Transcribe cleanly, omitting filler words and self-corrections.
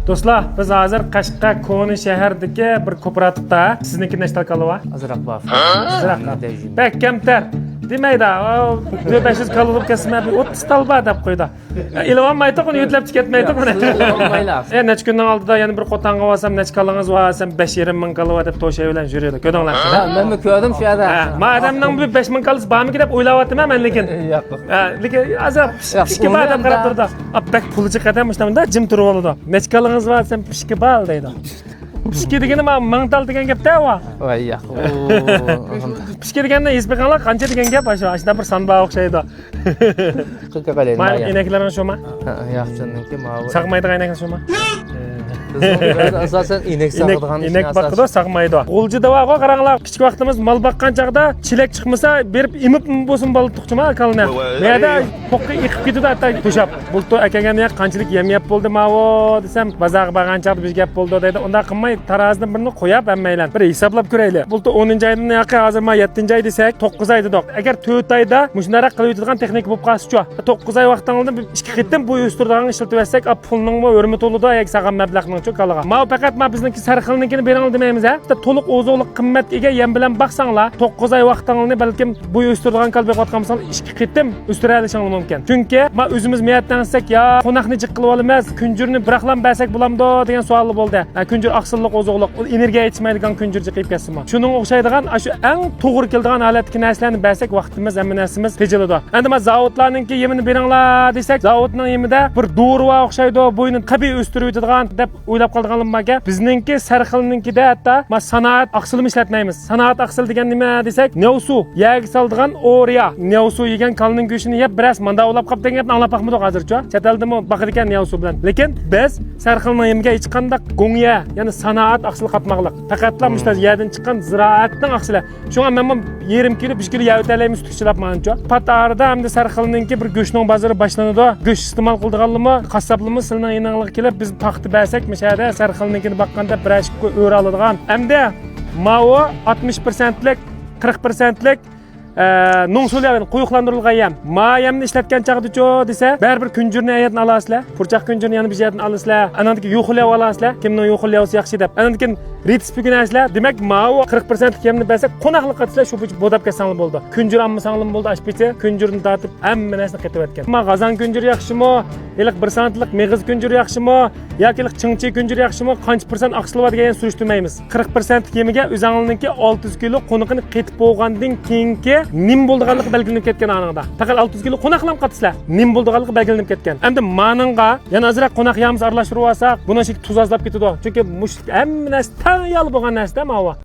Do'stlar, biz hozir Qashqa Koni shahardagi bir kooperativda. Sizniki nechta kalova? Azroq bor. Azroq. Bak kamtar. Demaydi, 500 kalorib kesma 30 talba deb qo'ydi. Ilon maytoqni yutlab ketmaydi buni. Necha kundan oldida yana bir qo'tanga olsam, necha kaloringiz olsam 5,5 ming kalori deb to'shay bilan yuradi. Ko'rdinglar? Men ko'rdim shu yerda. Madamning bu 5 ming kalorisi bormi deb o'ylayapman men lekin. Lekin azab pishki bor deb qarab turdi. Bak pulchi qadam ishlamda jim turib oladi. Necha kaloringiz olsam pishki bor deydi. Pishki degani men mingtal degan gapda-ku. Voy yo'q. Pishki deganda esbiqanlar qancha degan gap shu. Ashda bir sanba o'xshaydi. Qilqa qalaydi. Men inaklaring shumi? Yo'q, chunki ma'lum. Saqmaydigan inaklar shumi? Asosan inek saqlaydigan inek boqadi, saqmaydi. G'ulji davoga qaranglar. Kichik vaqtimiz mol boqqan chaqda chilak chiqmasa, berib imib bo'lsin bola tuqchima kalni. Meyada poqqa iqib ketadi hatta to'shab. Bulto akagan yoq qanchalik yem bo'ldi mavo desam, bazaq bag'an chaqda biz gap bo'ldi deydi. Unda qilmay tarozidan birini qo'yib hammaylar bir hisoblab ko'raylik. Bulto 10-oydan yoqqa hozir men 7-oy desak 9 oy dedik. Agar 4 oyda mushunara qilib yotadigan texnik bo'lib qolsa-chu. 9 oy vaqtdan oldin 2 qitim bo'y o'stiradigan ishlatib bersak, pulning hurmat bo'ladi, yak saqam mablag'ning kalaga. Ma faqat men bizniki sarxilnikini bering demaymiz-a. Bitta to'liq o'zoqlik qimmat ega yem bilan baqsanglar, 9 oy vaqtingni balkim bo'y o'stiradigan qalbga qotgansan 2 qitim o'stiralishingiz mumkin. Chunki men o'zimiz niyatdan qilsak, yo qo'naqni jiq qilib olamiz, kunjurni biraqlam bersak bo'lamdi degan savol bo'ldi. Kunjur oqsillik o'zoqlik, energiya yetishmaydigan kunjurchi qilib ketsinmi? Shuning o'xshaydigan shu eng to'g'ri keladigan holatdagi narsalarni bersak, vaqtimiz, hamma narsamiz tejiladi. Endi men zavodlarningki yemini beringlar desak, zavodning yemida bir do'rva o'xshaydi, bo'yni tabiiy o'stirib yotadigan deb o'ylab qolganimga bizningki sarxilninkida hatto ma sanoat aqsilini ishlatmaymiz. Sanoat aqsil degan nima desak, nevsu, yag soldigan o'riya. Nevsu yegan kalning go'shini yeb biroz manda ulab qolib degan gapni anglab baqmadi hozircha. Chet eldimi baqir ekan nevsu bilan. Lekin biz sarxilning yemiga hech qanday go'ngya, ya'ni sanoat aqsil qatmoqliq. Faqatla mushtar yerdan chiqqan ziroatning aqsili. Shunga men 1,5 kilo 1 kilo yavtalaymiz tutishilab mancha. Patarda hamda sarxilninki bir go'shning bozori boshlanadi. Go'sh iste'mol qildiganlimi, qassoblimi silning yinangliq kelib biz paxta bersak, mishada sarxilnikini baqqanda birashib o'ra oladigan. Hamda mavo 60%lik, 40%lik nongso'lyavni quyuqlantirilgan yem. Ma yemni ishlatgan chaqdicho desa, baribir kunjurni ayatni olasizlar. Purchaq kunjurni yana bir yerdan olasizlar. Anandiki yo'qlab olasizlar. Kimning yo'qlayapsi yaxshi deb. Anandiki ritspigini olasizlar. Demak, mavo 40% yemni bersak, qo'naqlik qilsizlar, shu bodab kesanglar bo'ldi. Kunjur ammasanglar bo'ldi, ashpicha kunjurni tortib hamma narsani qetib o'tgan. Ma g'azan kunjur yaxshimi? Iliq 1 santlik meg'iz kunjur yaxshimi? yoki chingchi kunjur yaxshimi? Qancha % aqsilva degan surishtirmaymiz. 40% yemiga o'zingizning 600 kilo qo'niqini qetib bo'lgandan keyingi nim bo'lganligi belgilanib ketgan aningda. Faqat 600 kilo qo'naqlam qatisizlar. Nim bo'lganligi belgilanib ketgan. Endi maningga yana azroq qo'naq yamiz aralashtirib olsak, buni shik tuz azlab ketadi. Chunki mush hamma narsa tayyor bo'lgan narsa-da mava.